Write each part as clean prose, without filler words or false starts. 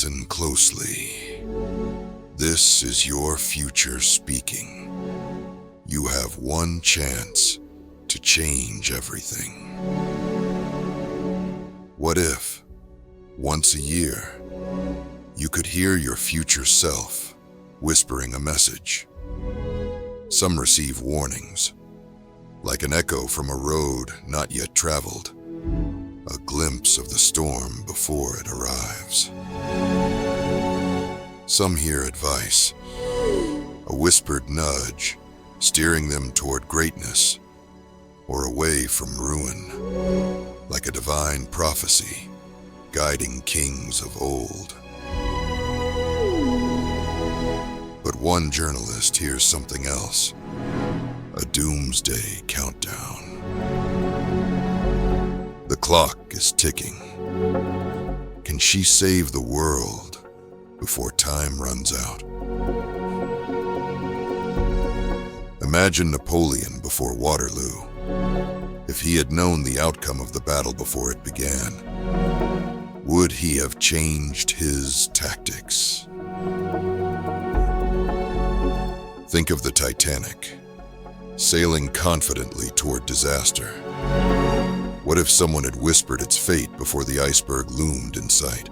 Listen closely. This is your future speaking. You have one chance to change everything. What if, once a year, you could hear your future self whispering a message? Some receive warnings, like an echo from a road not yet traveled, a glimpse of the storm before it arrives. Some hear advice, a whispered nudge steering them toward greatness or away from ruin, like a divine prophecy guiding kings of old. But one journalist hears something else, a doomsday countdown. The clock is ticking. Can she save the world before time runs out? Imagine Napoleon before Waterloo. If he had known the outcome of the battle before it began, would he have changed his tactics? Think of the Titanic, sailing confidently toward disaster. What if someone had whispered its fate before the iceberg loomed in sight?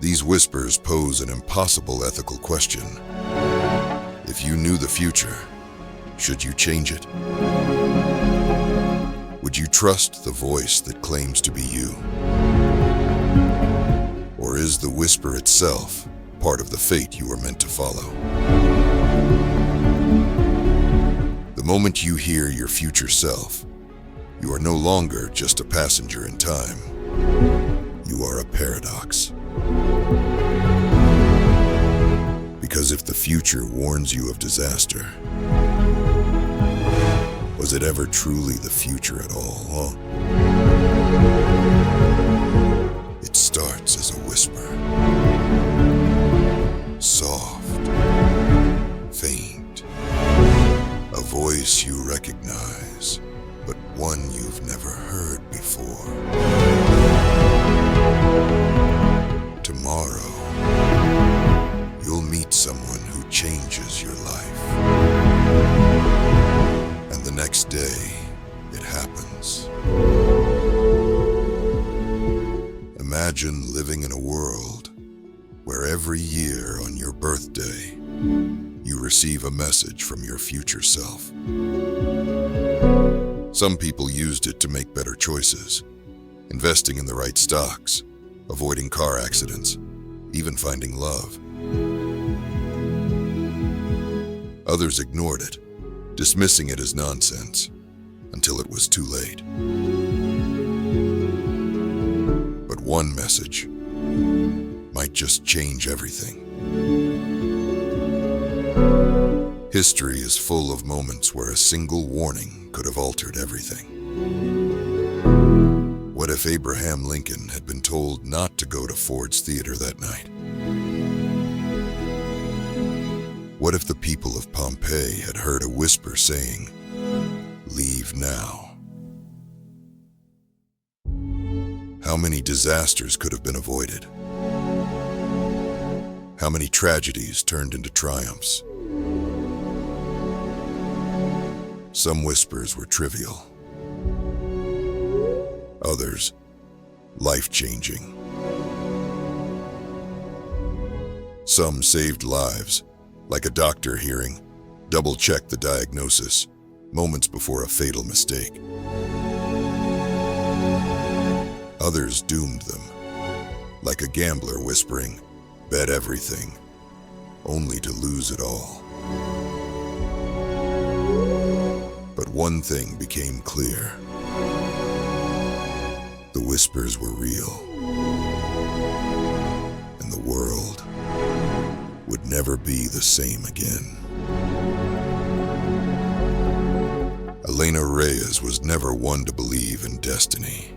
These whispers pose an impossible ethical question. If you knew the future, should you change it? Would you trust the voice that claims to be you? Or is the whisper itself part of the fate you were meant to follow? The moment you hear your future self, you are no longer just a passenger in time. You are a paradox. Because if the future warns you of disaster, was it ever truly the future at all? It starts as a whisper. Soft, faint, a voice you recognize, but one you've never heard before. Tomorrow, you'll meet someone who changes your life. And the next day, it happens. Imagine living in a world where every year on your birthday, you receive a message from your future self. Some people used it to make better choices, investing in the right stocks, avoiding car accidents, even finding love. Others ignored it, dismissing it as nonsense, until it was too late. But one message might just change everything. History is full of moments where a single warning could have altered everything. What if Abraham Lincoln had been told not to go to Ford's Theater that night? What if the people of Pompeii had heard a whisper saying, "Leave now"? How many disasters could have been avoided? How many tragedies turned into triumphs? Some whispers were trivial. Others, life-changing. Some saved lives, like a doctor hearing, "Double-check the diagnosis," moments before a fatal mistake. Others doomed them, like a gambler whispering, "Bet everything," only to lose it all. But one thing became clear. The whispers were real, and the world would never be the same again. Elena Reyes was never one to believe in destiny.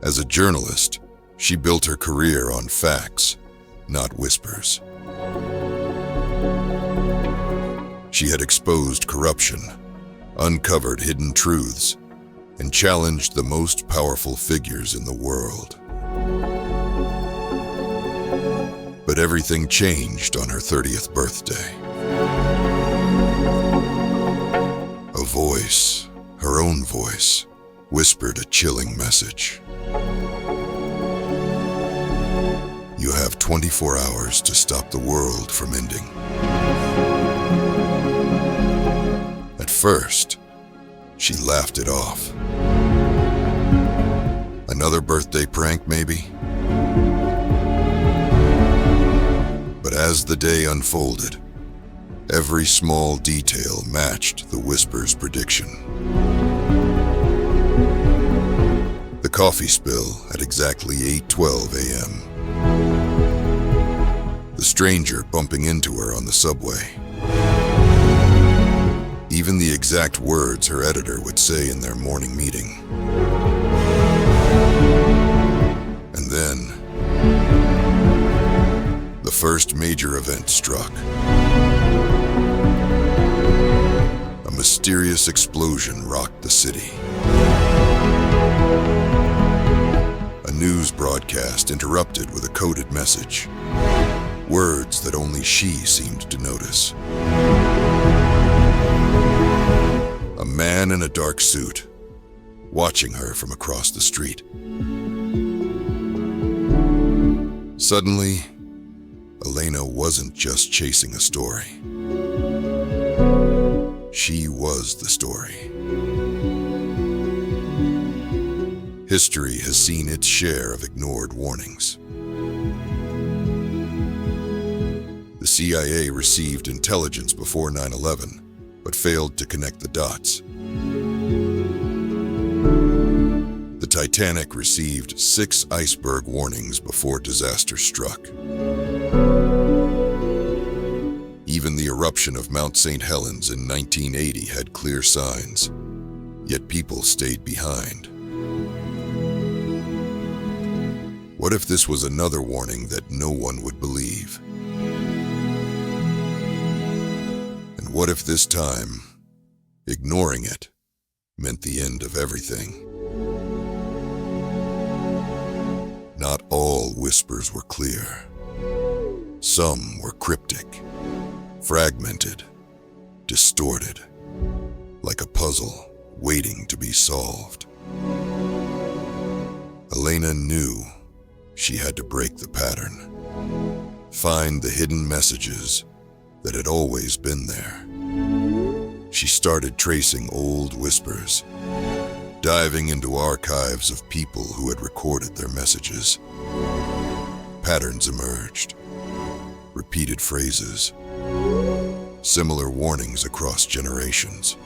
As a journalist, she built her career on facts, not whispers. She had exposed corruption, uncovered hidden truths, and challenged the most powerful figures in the world. But everything changed on her 30th birthday. A voice, her own voice, whispered a chilling message. You have 24 hours to stop the world from ending. At first, she laughed it off. Another birthday prank, maybe? But as the day unfolded, every small detail matched the whisper's prediction. The coffee spill at exactly 8:12 a.m. The stranger bumping into her on the subway. Even the exact words her editor would say in their morning meeting. And then, the first major event struck. A mysterious explosion rocked the city. A news broadcast interrupted with a coded message. Words that only she seemed to notice. A man in a dark suit, watching her from across the street. Suddenly, Elena wasn't just chasing a story. She was the story. History has seen its share of ignored warnings. The CIA received intelligence before 9/11, but failed to connect the dots. The Titanic received 6 iceberg warnings before disaster struck. Even the eruption of Mount St. Helens in 1980 had clear signs, yet people stayed behind. What if this was another warning that no one would believe? And what if this time, ignoring it meant the end of everything? Not all whispers were clear. Some were cryptic, fragmented, distorted, like a puzzle waiting to be solved. Elena knew she had to break the pattern, find the hidden messages that had always been there. She started tracing old whispers, diving into archives of people who had recorded their messages. Patterns emerged, repeated phrases, similar warnings across generations.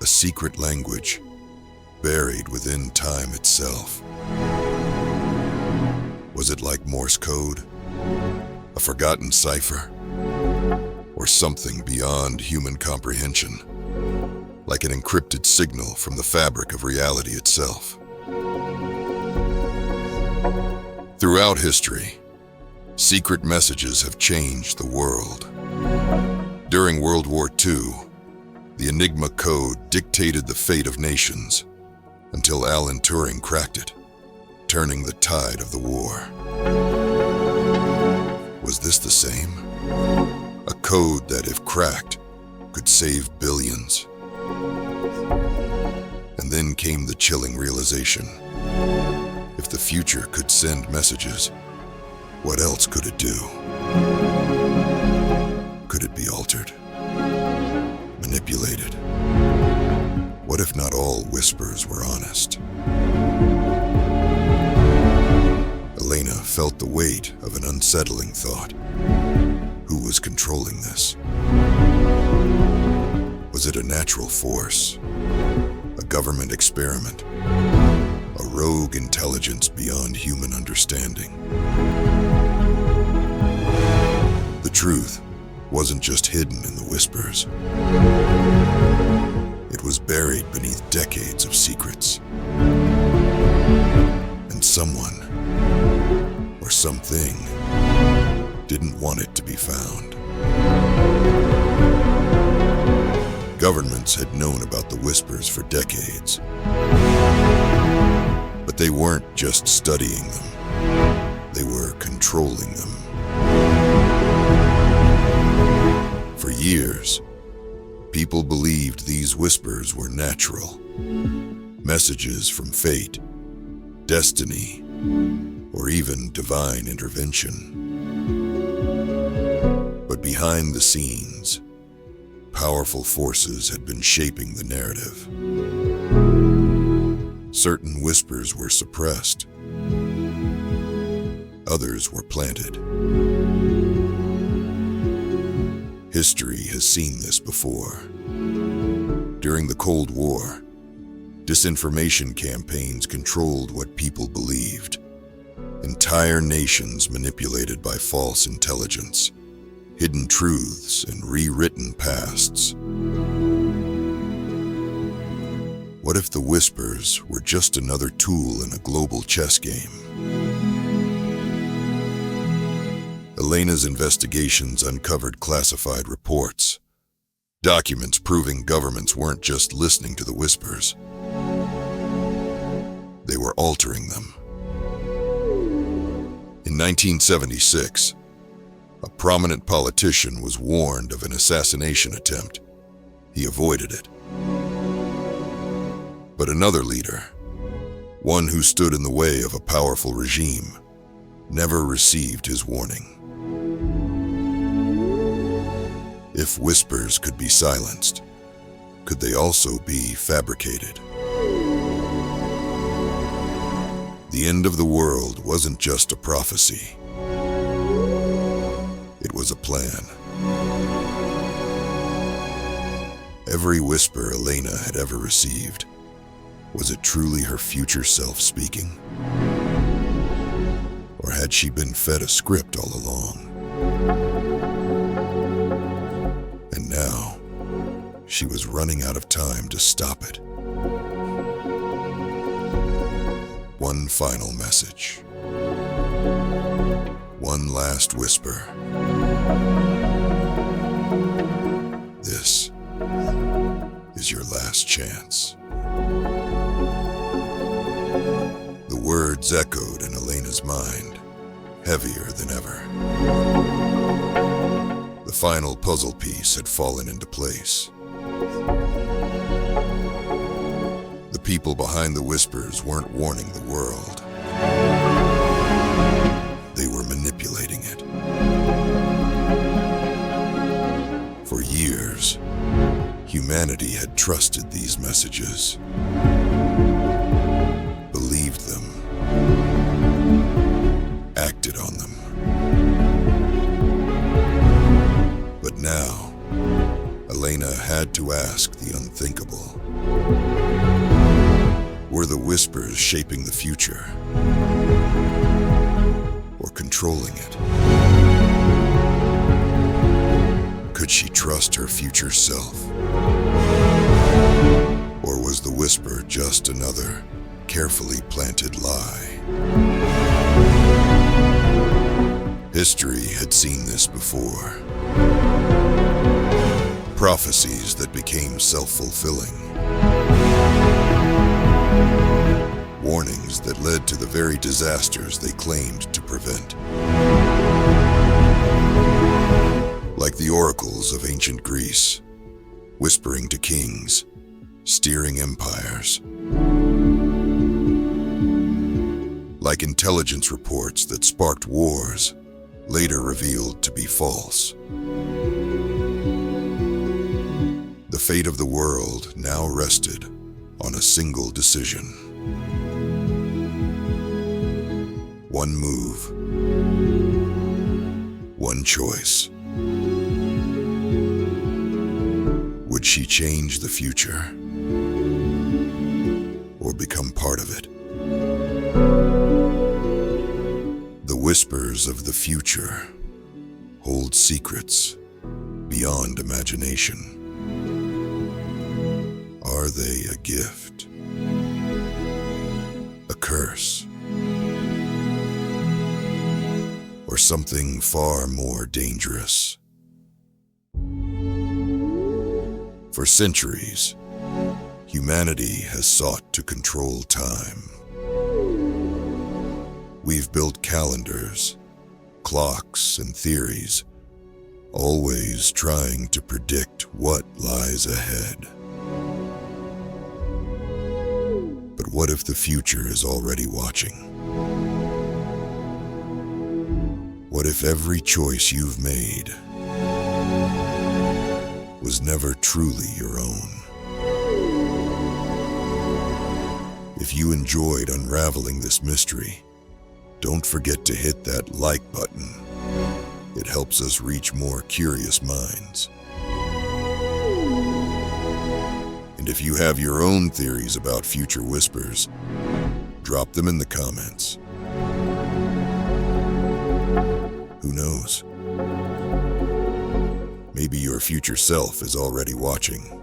A secret language buried within time itself. Was it like Morse code? A forgotten cipher? Or something beyond human comprehension? Like an encrypted signal from the fabric of reality itself. Throughout history, secret messages have changed the world. During World War II, the Enigma code dictated the fate of nations until Alan Turing cracked it, turning the tide of the war. Was this the same? A code that, if cracked, could save billions. And then came the chilling realization. If the future could send messages, what else could it do? Could it be altered? Manipulated? What if not all whispers were honest? Elena felt the weight of an unsettling thought. Who was controlling this? Was it a natural force? A government experiment? A rogue intelligence beyond human understanding? The truth wasn't just hidden in the whispers. It was buried beneath decades of secrets. And someone, or something, didn't want it to be found. Governments had known about the whispers for decades. But they weren't just studying them, they were controlling them. For years, people believed these whispers were natural, messages from fate, destiny, or even divine intervention. But behind the scenes, powerful forces had been shaping the narrative. Certain whispers were suppressed, others were planted. History has seen this before. During the Cold War, disinformation campaigns controlled what people believed. Entire nations manipulated by false intelligence, hidden truths, and rewritten pasts. What if the whispers were just another tool in a global chess game? Elena's investigations uncovered classified reports, documents proving governments weren't just listening to the whispers. They were altering them. In 1976, a prominent politician was warned of an assassination attempt. He avoided it. But another leader, one who stood in the way of a powerful regime, never received his warning. If whispers could be silenced, could they also be fabricated? The end of the world wasn't just a prophecy. It was a plan. Every whisper Elena had ever received, was it truly her future self speaking? Or had she been fed a script all along? And now, she was running out of time to stop it. One final message. One last whisper. This is your last chance. The words echoed in Elena's mind, heavier than ever. The final puzzle piece had fallen into place. The people behind the whispers weren't warning the world. They were manipulating it. For years, humanity had trusted these messages, believed them, acted on them. But now, Elena had to ask the unthinkable. Were the whispers shaping the future? Or controlling it? Could she trust her future self? Or was the whisper just another carefully planted lie? History had seen this before. Prophecies that became self-fulfilling. Warnings that led to the very disasters they claimed to prevent. Like the oracles of ancient Greece, whispering to kings, steering empires. Like intelligence reports that sparked wars, later revealed to be false. The fate of the world now rested on a single decision. One move, one choice. Would she change the future or become part of it? The whispers of the future hold secrets beyond imagination. Are they a gift? A curse? Or something far more dangerous? For centuries, humanity has sought to control time. We've built calendars, clocks, and theories, always trying to predict what lies ahead. But what if the future is already watching? What if every choice you've made was never truly your own? If you enjoyed unraveling this mystery, don't forget to hit that like button. It helps us reach more curious minds. And if you have your own theories about future whispers, drop them in the comments. Who knows? Maybe your future self is already watching.